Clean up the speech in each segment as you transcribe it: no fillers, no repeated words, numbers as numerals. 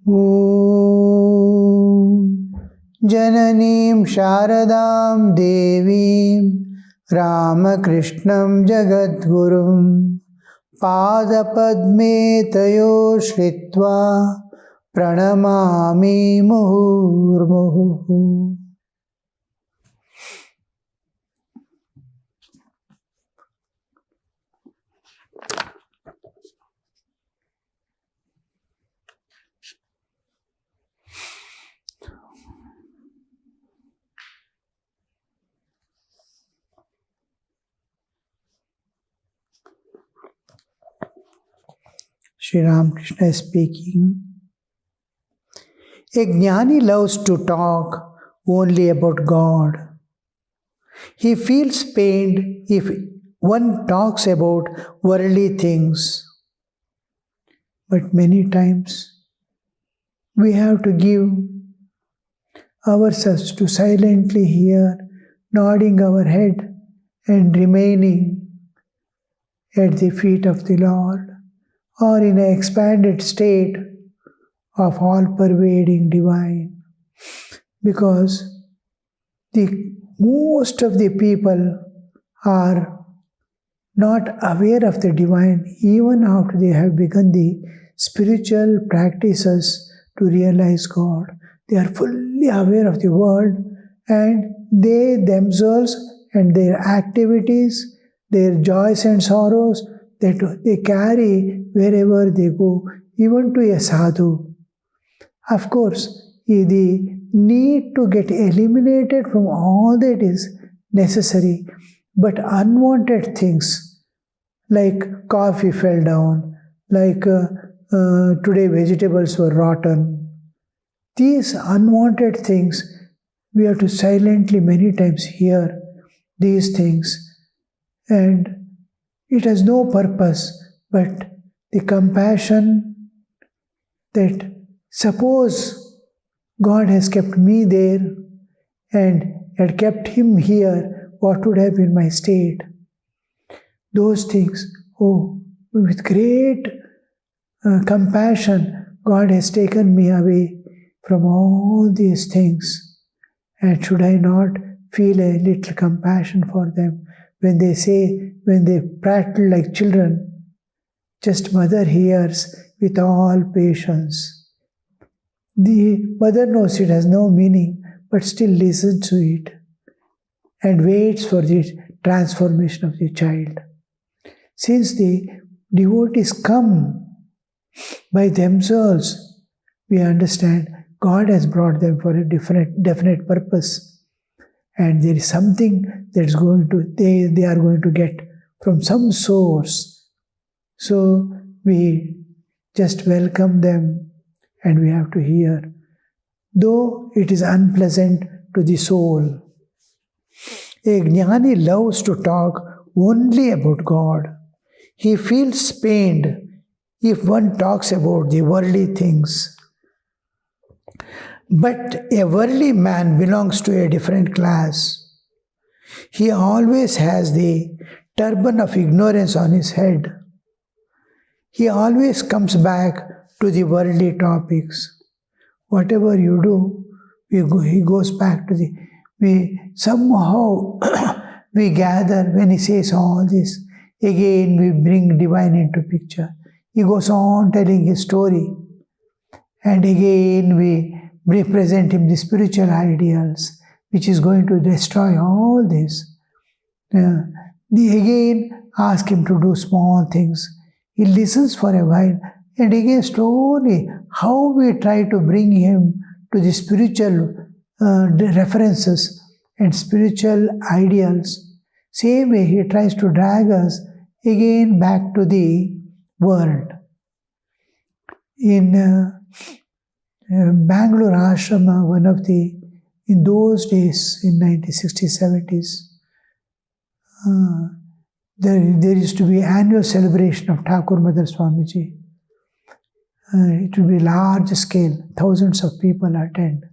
Om Jananim Sharadam Devim Ramakrishnam Jagadgurum Padapadme Tayo Shritva Pranamami Muhurmuhu. Sri Ramakrishna is speaking. A jnani loves to talk only about God. He feels pained if one talks about worldly things. But many times we have to give ourselves to silently hear, nodding our head and remaining at the feet of the Lord, or in an expanded state of all-pervading divine. Because most of the people are not aware of the divine even after they have begun the spiritual practices to realize God. They are fully aware of the world, and they themselves and their activities, their joys and sorrows, that they carry wherever they go, even to a sadhu. Of course, the need to get eliminated from all that is necessary, but unwanted things like coffee fell down, like today vegetables were rotten. These unwanted things, we have to silently many times hear these things, and it has no purpose but the compassion that suppose God has kept me there and had kept him here, what would have been my state? Those things, with great compassion, God has taken me away from all these things. And should I not feel a little compassion for them? When they prattle like children, just mother hears with all patience. The mother knows it has no meaning, but still listens to it and waits for the transformation of the child. Since the devotees come by themselves, we understand God has brought them for a definite purpose. And there is something that's they are going to get from some source. So we just welcome them and we have to hear, though it is unpleasant to the soul. A jnani loves to talk only about God. He feels pained if one talks about the worldly things. But a worldly man belongs to a different class. He always has the turban of ignorance on his head. He always comes back to the worldly topics. Whatever you do, he goes back to we gather when he says all this. Again, we bring divine into picture. He goes on telling his story. And again, we represent him the spiritual ideals, which is going to destroy all this. They again ask him to do small things. He listens for a while, and again slowly, how we try to bring him to the spiritual references and spiritual ideals. Same way he tries to drag us again back to the world. In Bangalore Ashrama, in those days, in 1960s, 70s, there used to be annual celebration of Thakur Mother Swamiji. It will be large scale, thousands of people attend.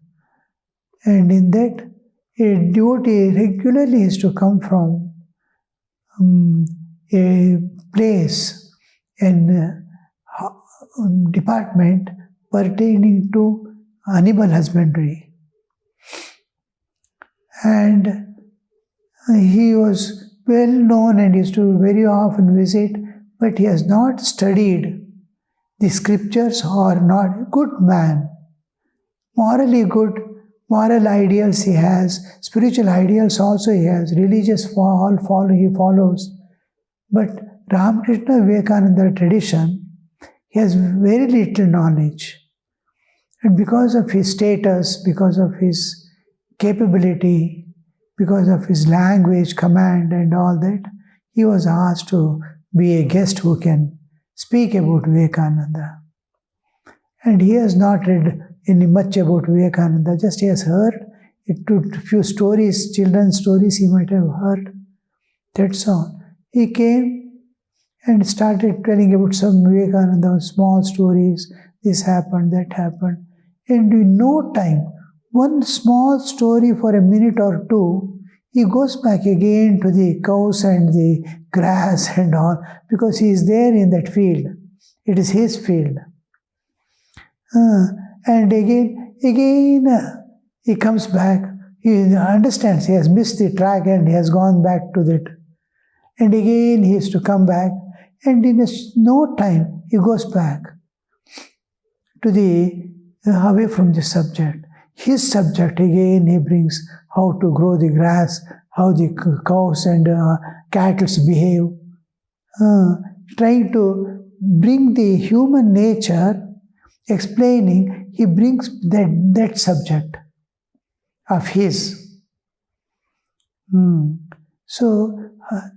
And in that, a devotee regularly is to come from a place and department pertaining to animal husbandry. And he was well known and used to very often visit, but he has not studied the scriptures or not. Good man, morally good, moral ideals he has, spiritual ideals also he has, religious he follows. But Ramakrishna Vivekananda tradition, he has very little knowledge. And because of his status, because of his capability, because of his language, command and all that, he was asked to be a guest who can speak about Vivekananda. And he has not read any much about Vivekananda, just he has heard a few stories, children's stories he might have heard. That's all. He came and started telling about some Vivekananda, small stories, this happened, that happened. And in no time, one small story for a minute or two, he goes back again to the cows and the grass and all, because he is there in that field. It is his field. And again, he comes back. He understands he has missed the track and he has gone back to that. And again he has to come back. And in no time, he goes back to away from the subject. His subject again he brings how to grow the grass, how the cows and cattle behave. Trying to bring the human nature, explaining, he brings that subject of his. So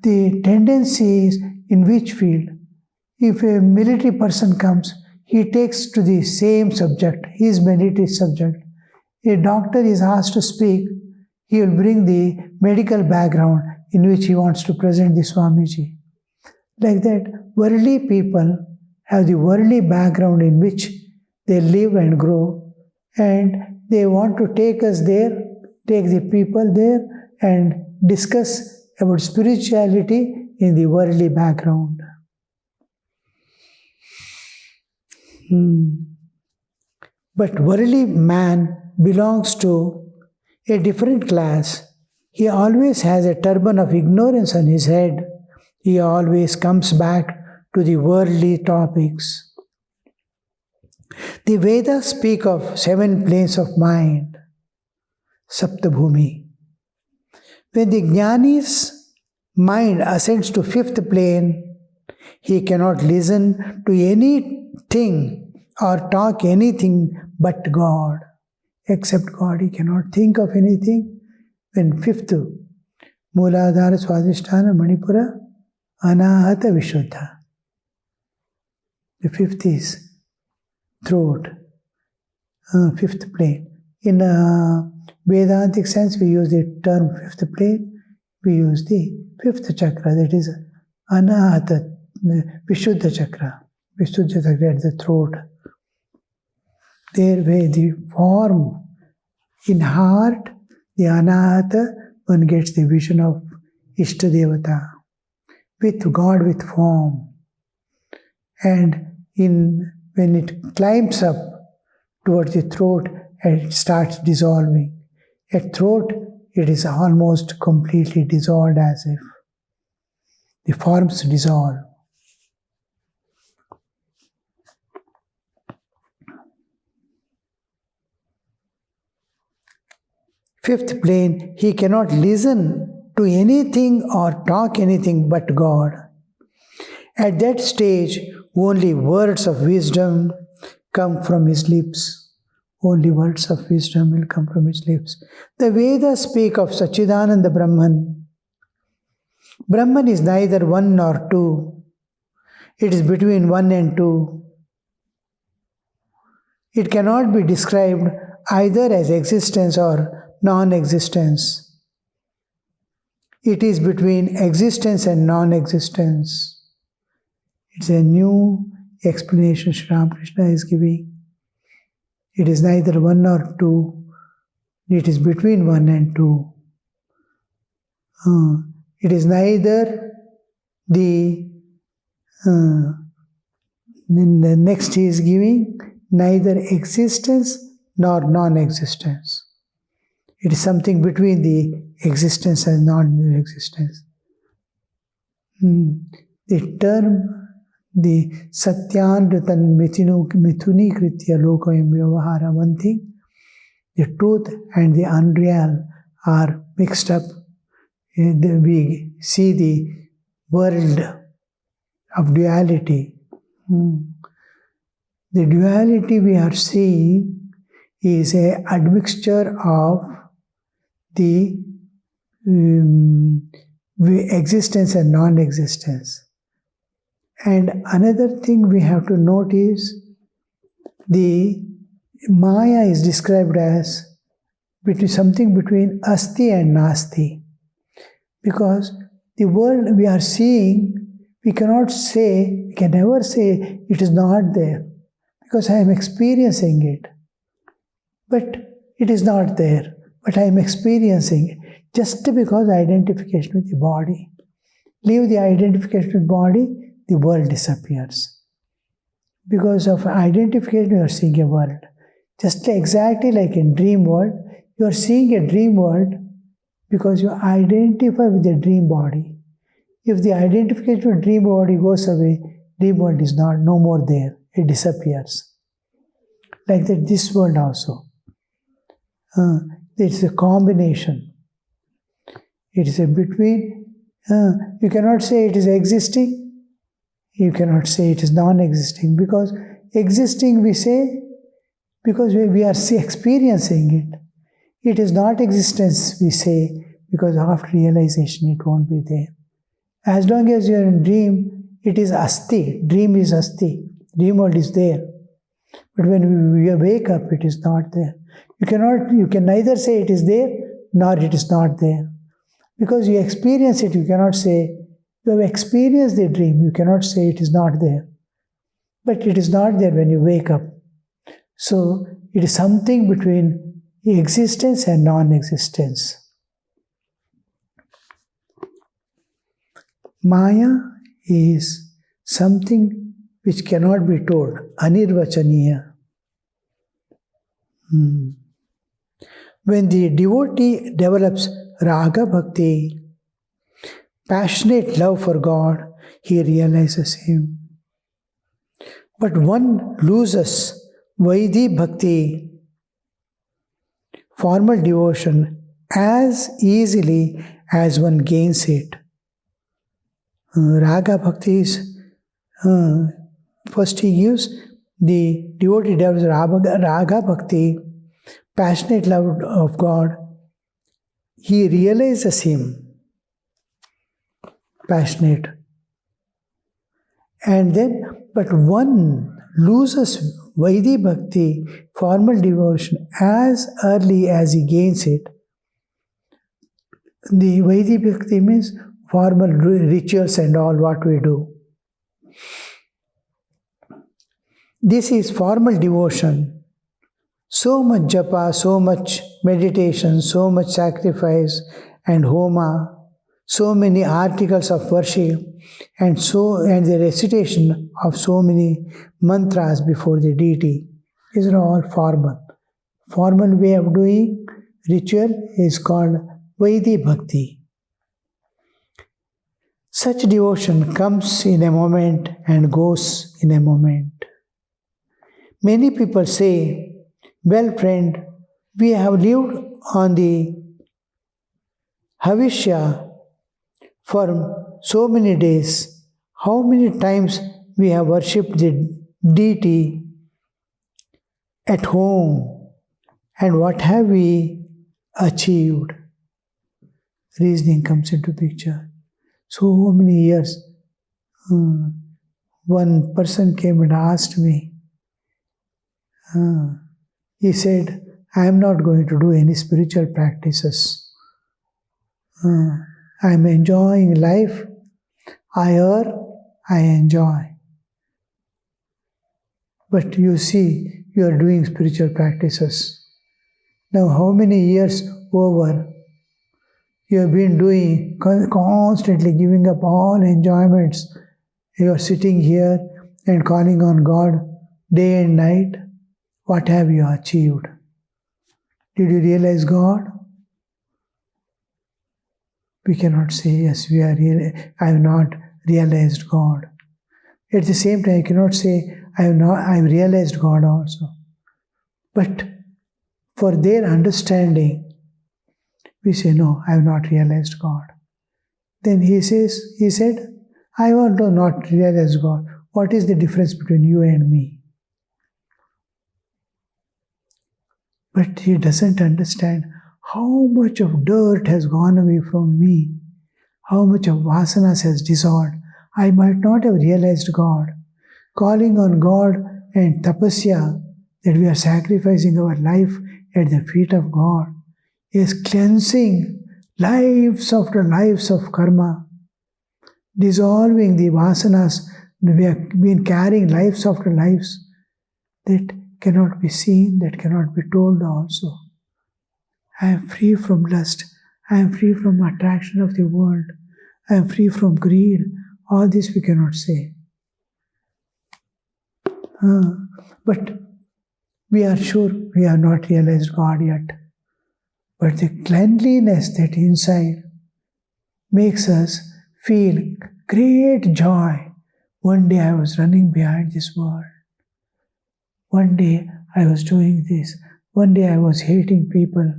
the tendency is in which field? If a military person comes, he takes to the same subject, his military subject. A doctor is asked to speak, he will bring the medical background in which he wants to present the Swamiji. Like that, worldly people have the worldly background in which they live and grow, and they want to take us there, take the people there, and discuss about spirituality in the worldly background. But worldly man belongs to a different class. He always has a turban of ignorance on his head. He always comes back to the worldly topics. The Vedas speak of 7 planes of mind, Saptabhumi. When the Jnani's mind ascends to 5th plane, he cannot listen to anything or talk anything but God. Except God, he cannot think of anything. When 5th, Mooladhara Swadhisthana Manipura Anahata Vishuddha. The 5th is throat, 5th plane. In a Vedantic sense, we use the term 5th plane. We use the 5th chakra, that is Anahata, Vishuddha chakra. Vishuddha chakra at the throat. There where the form in heart, the Anahata, one gets the vision of Ishtadevata, with God with form. And when it climbs up towards the throat, and it starts dissolving. At throat, it is almost completely dissolved, as if the forms dissolve. Fifth plane, he cannot listen to anything or talk anything but God. At that stage, only words of wisdom come from his lips. Only words of wisdom will come from his lips. The Vedas speak of Sachidananda Brahman. Brahman is neither one nor two. It is between one and two. It cannot be described either as existence or non-existence. It is between existence and non-existence. It's a new explanation Sri Ramakrishna is giving. It is neither one nor two. It is between one and two. It is neither the next he is giving, neither existence nor non-existence. It is something between the existence and non-existence. The term, the Satyanritan Mithuni Kritya Lokayam Vyavahara, one thing, the truth and the unreal are mixed up. We see the world of duality. The duality we are seeing is an admixture of the existence and non-existence. And another thing we have to note is the Maya is described as something between asti and nasti. Because the world we are seeing, we can never say it is not there. Because I am experiencing it. But it is not there. But I am experiencing it. Just because identification with the body. Leave the identification with the body, the world disappears. Because of identification, you are seeing a world. Just exactly like in dream world, you are seeing a dream world because you identify with the dream body. If the identification with dream body goes away, dream world is no more there. It disappears. Like that, this world also. It's a combination. It is a between. You cannot say it is existing. You cannot say it is non-existing. Because existing we say, because we are experiencing it. It is not existence we say, because after realization it won't be there. As long as you are in dream, it is asti. Dream is asti. Dream world is there. But when we wake up, it is not there. You can neither say it is there, nor it is not there. Because you experience it, you cannot say, you have experienced the dream, you cannot say it is not there. But it is not there when you wake up. So, it is something between existence and non-existence. Maya is something which cannot be told, anirvachaniya. When the devotee develops raga bhakti, passionate love for God, he realizes Him. But one loses vaidhi bhakti, formal devotion, as easily as one gains it. Raga bhakti is, first he gives the devotee develops raga bhakti, passionate love of God, he realizes Him. Passionate. And then, but one loses vaidhi bhakti, formal devotion, as early as he gains it. The vaidhi bhakti means formal rituals and all what we do. This is formal devotion. So much japa, so much meditation, so much sacrifice and homa, so many articles of worship, and the recitation of so many mantras before the deity. These are all formal. Formal way of doing ritual is called vaidhi bhakti. Such devotion comes in a moment and goes in a moment. Many people say, well, friend, we have lived on the Havishya for so many days. How many times we have worshipped the deity at home, and what have we achieved? Reasoning comes into picture. So many years. One person came and asked me, he said, I am not going to do any spiritual practices. I am enjoying life. I earn, I enjoy. But you see, you are doing spiritual practices. Now, how many years over you have been doing, constantly giving up all enjoyments. You are sitting here and calling on God day and night. What have you achieved? Did you realize God? We cannot say, yes, I have not realized God. At the same time, you cannot say, I have realized God also. But for their understanding, we say, no, I have not realized God. Then he said, I want to not realize God. What is the difference between you and me? But he doesn't understand how much of dirt has gone away from me, how much of vasanas has dissolved. I might not have realized God. Calling on God and tapasya, that we are sacrificing our life at the feet of God, is cleansing lives after lives of karma, dissolving the vasanas. We have been carrying lives after lives that cannot be seen, that cannot be told also. I am free from lust. I am free from attraction of the world. I am free from greed. All this we cannot say. But we are sure we have not realized God yet. But the cleanliness that inside makes us feel great joy. One day I was running behind this world. One day I was doing this. One day I was hating people.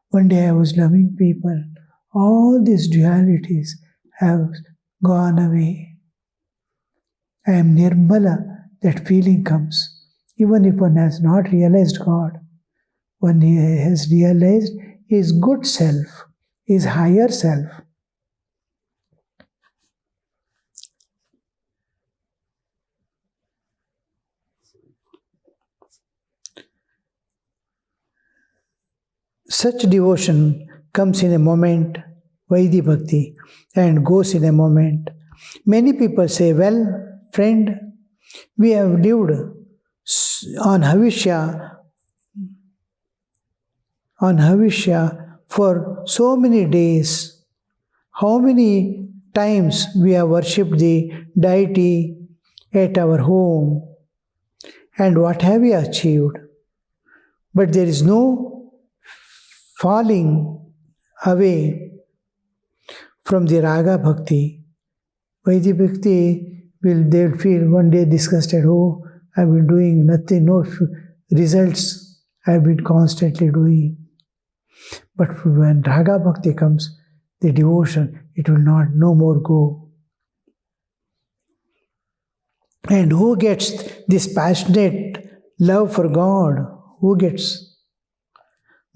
One day I was loving people. All these dualities have gone away. I am Nirmala, that feeling comes. Even if one has not realized God, one has realized his good self, his higher self. Such devotion comes in a moment, Vaidhi Bhakti, and goes in a moment. Many people say, well, friend, we have lived on Havishya for so many days. How many times we have worshipped the deity at our home, and what have we achieved? But there is no falling away from the Raga Bhakti. Vaidhi Bhakti they will feel one day disgusted, oh, I've been doing nothing, no results I've been constantly doing. But when Raga Bhakti comes, the devotion, it will not no more go. And who gets this passionate love for God? Who gets?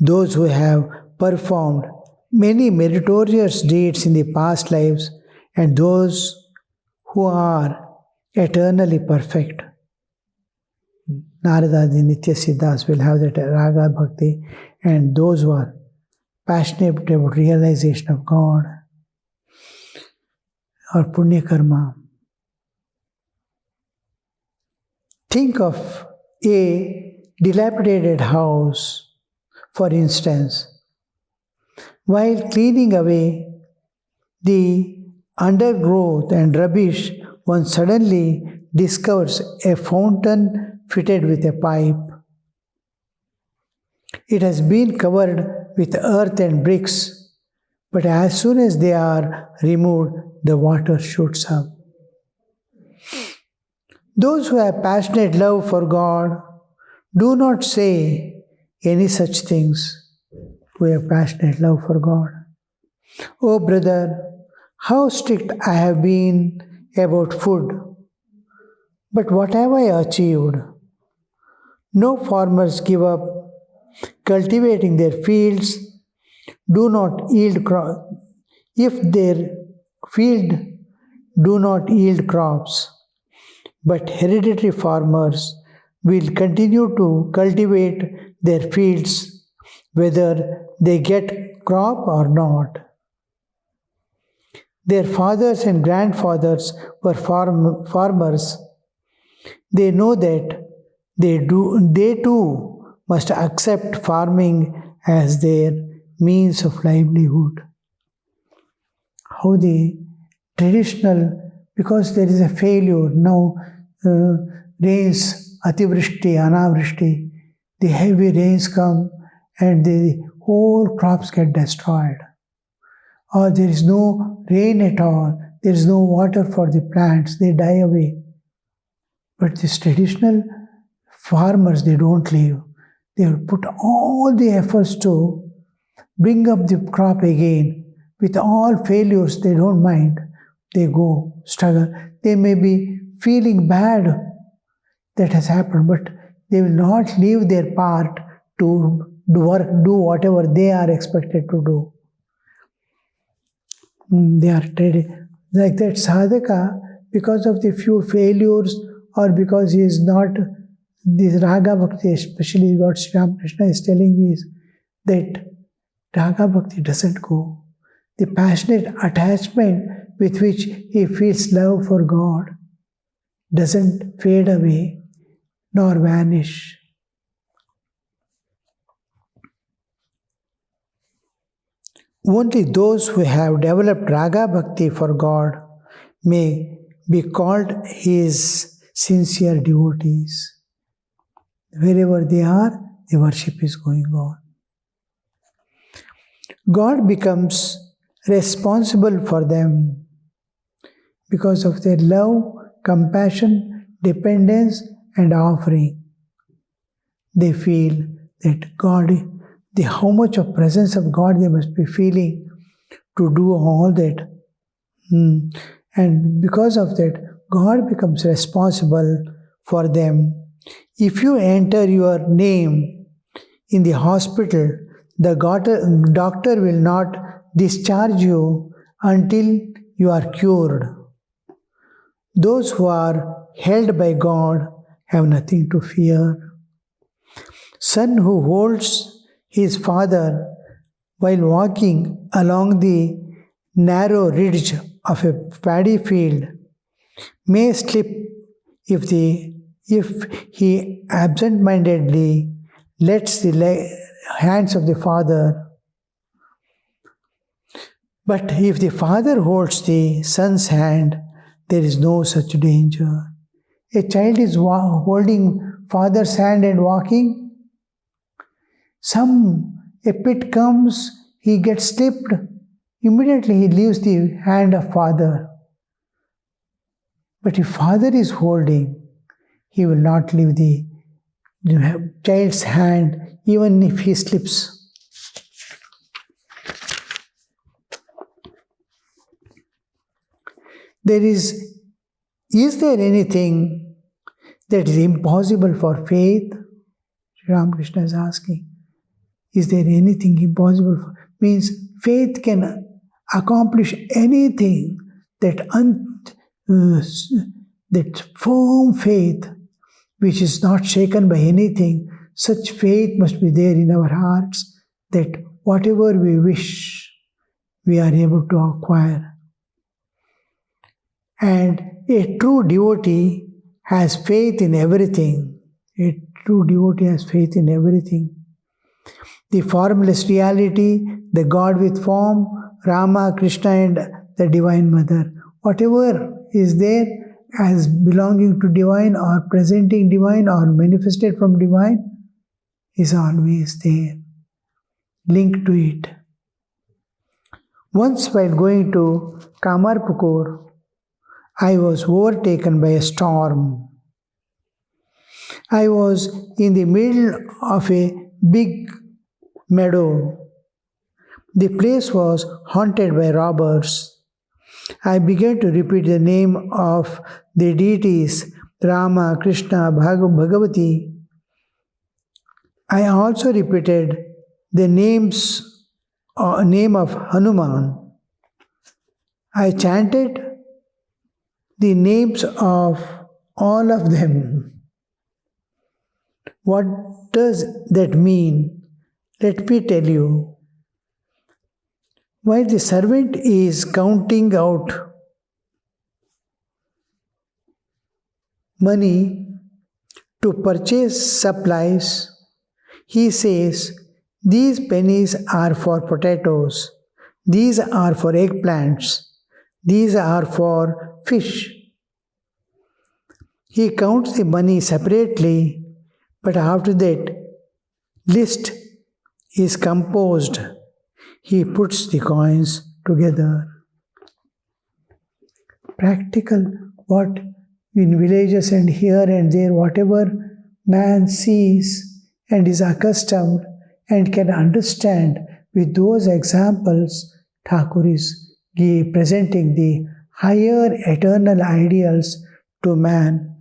Those who have performed many meritorious deeds in the past lives and those who are eternally perfect. Narada the Nitya Siddhas will have that Raga Bhakti, and those who are passionate about realization of God or Punya Karma. Think of a dilapidated house. For instance, while cleaning away the undergrowth and rubbish, one suddenly discovers a fountain fitted with a pipe. It has been covered with earth and bricks, but as soon as they are removed, the water shoots up. Those who have passionate love for God do not say any such things. We have passionate love for God. Oh brother, how strict I have been about food. But what have I achieved? No farmers give up cultivating their fields, do not yield crops. If their field do not yield crops, but hereditary farmers will continue to cultivate their fields whether they get crop or not. Their fathers and grandfathers were farmers. They know that they too must accept farming as their means of livelihood. How the traditional, because there is a failure now, rains, ativrishti, anavrishti, the heavy rains come and the whole crops get destroyed. Or there is no rain at all, there is no water for the plants, they die away. But these traditional farmers, they don't leave. They will put all the efforts to bring up the crop again. With all failures, they don't mind. They go, struggle. They may be feeling bad that has happened, but they will not leave their part to do whatever they are expected to do. They are ready. Like that sadhaka, because of the few failures or because he is not, this raga bhakti, especially what Sri Ramakrishna is telling is that raga bhakti doesn't go. The passionate attachment with which he feels love for God doesn't fade away nor vanish. Only those who have developed raga bhakti for God may be called his sincere devotees. Wherever they are, the worship is going on. God becomes responsible for them because of their love, compassion, dependence, and offering. They feel that God, how much of presence of God they must be feeling to do all that. And because of that, God becomes responsible for them. If you enter your name in the hospital, the doctor will not discharge you until you are cured. Those who are held by God have nothing to fear. Son who holds his father while walking along the narrow ridge of a paddy field may slip if he absent-mindedly lets the hands of the father. But if the father holds the son's hand, there is no such danger. A child is holding father's hand and walking. A pit comes, he gets slipped. Immediately he leaves the hand of father. But if father is holding, he will not leave the child's hand even if he slips. Is there anything that is impossible for faith? Sri Ramakrishna is asking. Is there anything impossible? Means faith can accomplish anything. That firm faith which is not shaken by anything, such faith must be there in our hearts that whatever we wish, we are able to acquire. And a true devotee has faith in everything. A true devotee has faith in everything. The formless reality, the God with form, Rama, Krishna, and the Divine Mother. Whatever is there as belonging to divine or presenting divine or manifested from divine is always there, linked to it. Once while going to Kamarpukur, I was overtaken by a storm. I was in the middle of a big meadow. The place was haunted by robbers. I began to repeat the name of the deities, Rama, Krishna, Bhagavati. I also repeated the name of Hanuman. I chanted the names of all of them. What does that mean? Let me tell you. While the servant is counting out money to purchase supplies, he says, these pennies are for potatoes, these are for eggplants, these are for fish. He counts the money separately, but after that, list is composed, he puts the coins together. Practical, what in villages and here and there, whatever man sees and is accustomed and can understand, with those examples, Thakur is presenting the higher eternal ideals to man.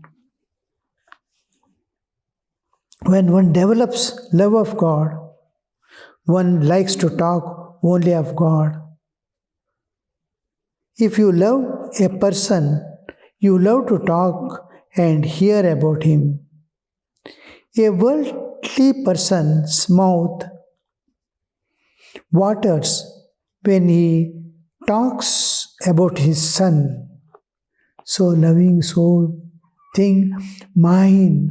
When one develops love of God, one likes to talk only of God. If you love a person, you love to talk and hear about him. A worldly person's mouth waters when he talks about his son. So loving, so mine,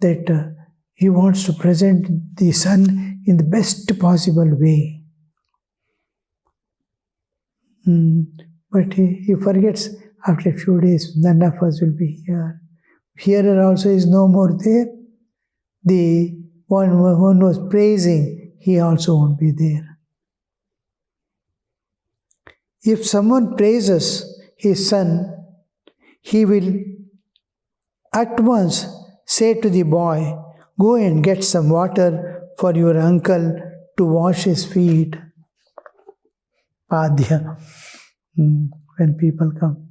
that he wants to present the son in the best possible way. But he forgets after a few days, none of us will be here. Hearer also is no more there. The one who was praising, he also won't be there. If someone praises his son, he will at once say to the boy, go and get some water for your uncle to wash his feet. Padya, when people come.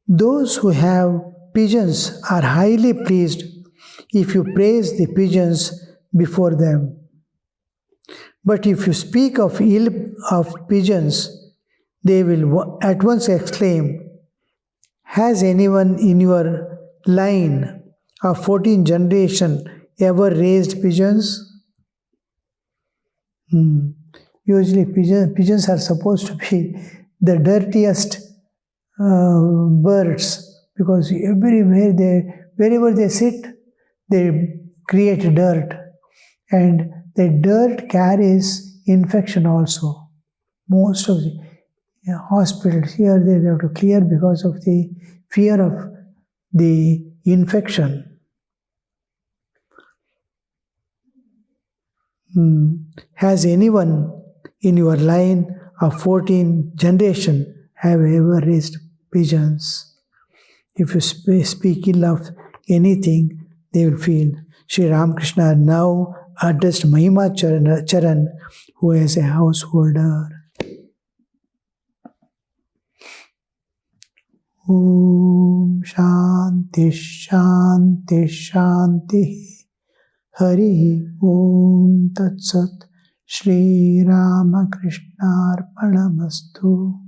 Those who have pigeons are highly pleased if you praise the pigeons before them. But if you speak of ill of pigeons, they will at once exclaim, has anyone in your line of 14th generation ever raised pigeons? Usually pigeons are supposed to be the dirtiest birds, because wherever they sit, they create dirt, and the dirt carries infection also. Most of the hospitals here, they have to clear because of the fear of the infection. Has anyone in your line of 14th generation have ever raised pigeons? If you speak ill of anything, they will feel. Sri Ramakrishna now addressed Mahima Charan, who is a householder. Om Shanti Shanti Shanti Hari Om Tat Sat Shri Ramakrishna Arpanamastu.